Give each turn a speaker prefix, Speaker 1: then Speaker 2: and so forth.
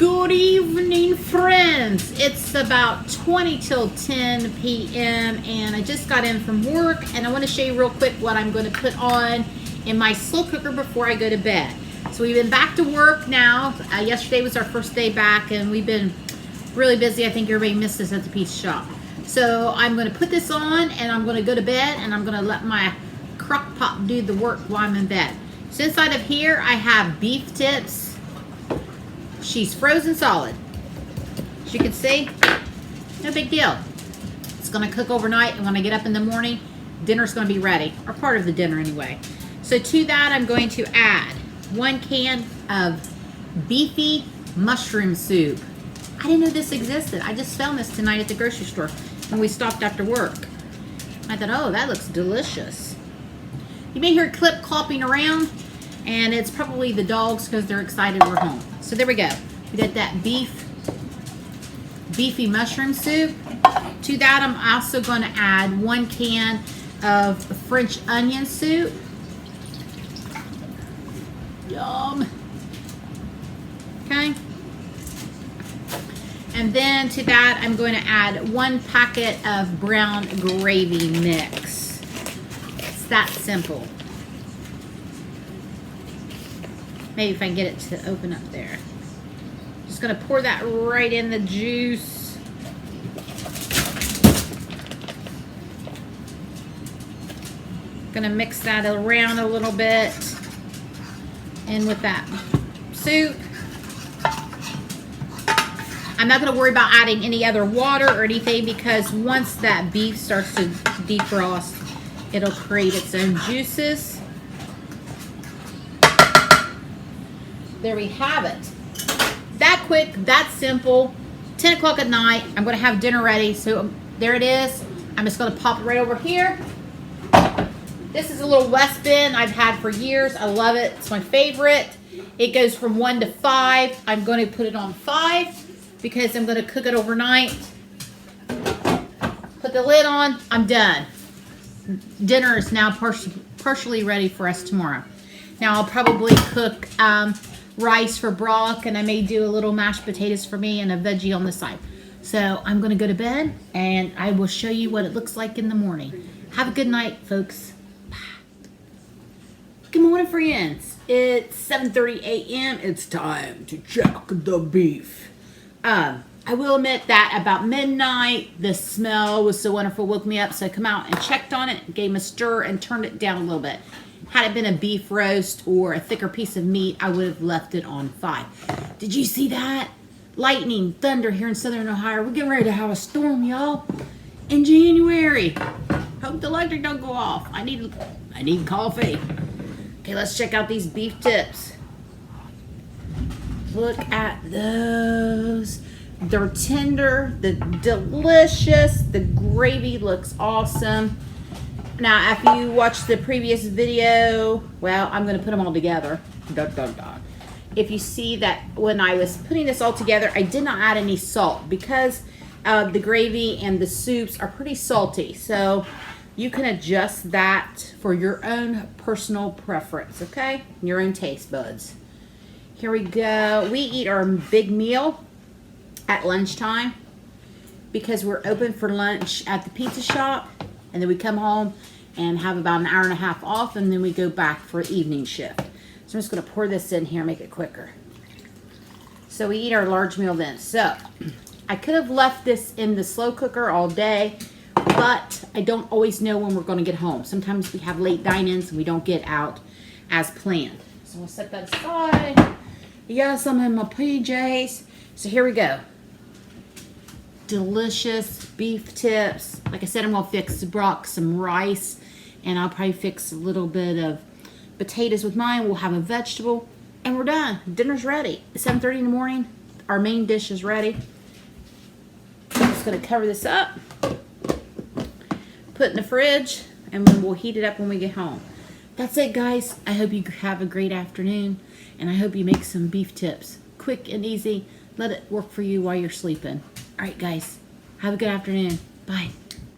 Speaker 1: Good evening, friends. It's about 20 till 10 p.m. and I just got in from work, and I want to show you real quick what I'm going to put on in my slow cooker before I go to bed. So we've been back to work now. Yesterday was our first day back, and we've been really busy. I think everybody missed us at the pizza shop. So I'm going to put this on, and I'm going to go to bed, and I'm going to let my crock pot do the work while I'm in bed. So inside of here, I have beef tips. She's frozen solid. As you can see, no big deal. It's going to cook overnight, and when I get up in the morning, dinner's going to be ready, or part of the dinner anyway. So to that, I'm going to add 1 can of beefy mushroom soup. I didn't know this existed. I just found this tonight at the grocery store when we stopped after work. I thought, oh, that looks delicious. You may hear Clip clopping around, and it's probably the dogs because they're excited we're home. So there we go. We got that beefy mushroom soup. To that, I'm also going to add 1 can of French onion soup. Yum. Okay. And then to that, I'm going to add 1 packet of brown gravy mix. It's that simple. Maybe if I can get it to open up there. Just going to pour that right in the juice. Going to mix that around a little bit. And with that soup, I'm not going to worry about adding any other water or anything, because once that beef starts to defrost, it'll create its own juices. There we have it. That quick, that simple. 10 o'clock at night, I'm going to have dinner ready. So there it is. I'm just going to pop it right over here. This is a little West Bin I've had for years. I love it. It's my favorite. It goes from 1 to 5. I'm going to put it on 5 because I'm going to cook it overnight. Put the lid on. I'm done. Dinner is now partially ready for us tomorrow. Now I'll probably cook rice for Brock, and I may do a little mashed potatoes for me and a veggie on the side. So I'm going to go to bed, and I will show you what it looks like in the morning. Have a good night, folks. Bye. Good morning, friends. It's 7:30 a.m. It's time to check the beef. I will admit that about midnight, the smell was so wonderful, woke me up, so I come out and checked on it, gave them a stir, and turned it down a little bit. Had it been a beef roast or a thicker piece of meat, I would have left it on 5. Did you see that? Lightning, thunder here in southern Ohio. We're getting ready to have a storm, y'all, in January. Hope the electric don't go off. I need coffee. Okay, let's check out these beef tips. Look at those. They're tender, they're delicious. The gravy looks awesome. Now, if you watched the previous video, well, I'm going to put them all together. Dun, dun, dun. If you see that when I was putting this all together, I did not add any salt because the gravy and the soups are pretty salty. So you can adjust that for your own personal preference, okay? Your own taste buds. Here we go. We eat our big meal at lunchtime because we're open for lunch at the pizza shop. And then we come home and have about an hour and a half off, and then we go back for evening shift. So I'm just going to pour this in here, make it quicker. So we eat our large meal then. So I could have left this in the slow cooker all day, but I don't always know when we're going to get home. Sometimes we have late dine-ins and we don't get out as planned. So we'll set that aside. Yes, I'm in my PJs. So here we go. Delicious beef tips. Like I said, I'm going to fix Brock some rice, and I'll probably fix a little bit of potatoes with mine. We'll have a vegetable, and we're done. Dinner's ready. It's 7:30 in the morning. Our main dish is ready. I'm just going to cover this up, put it in the fridge, and we'll heat it up when we get home. That's it, guys. I hope you have a great afternoon, and I hope you make some beef tips. Quick and easy. Let it work for you while you're sleeping. All right, guys. Have a good afternoon. Bye.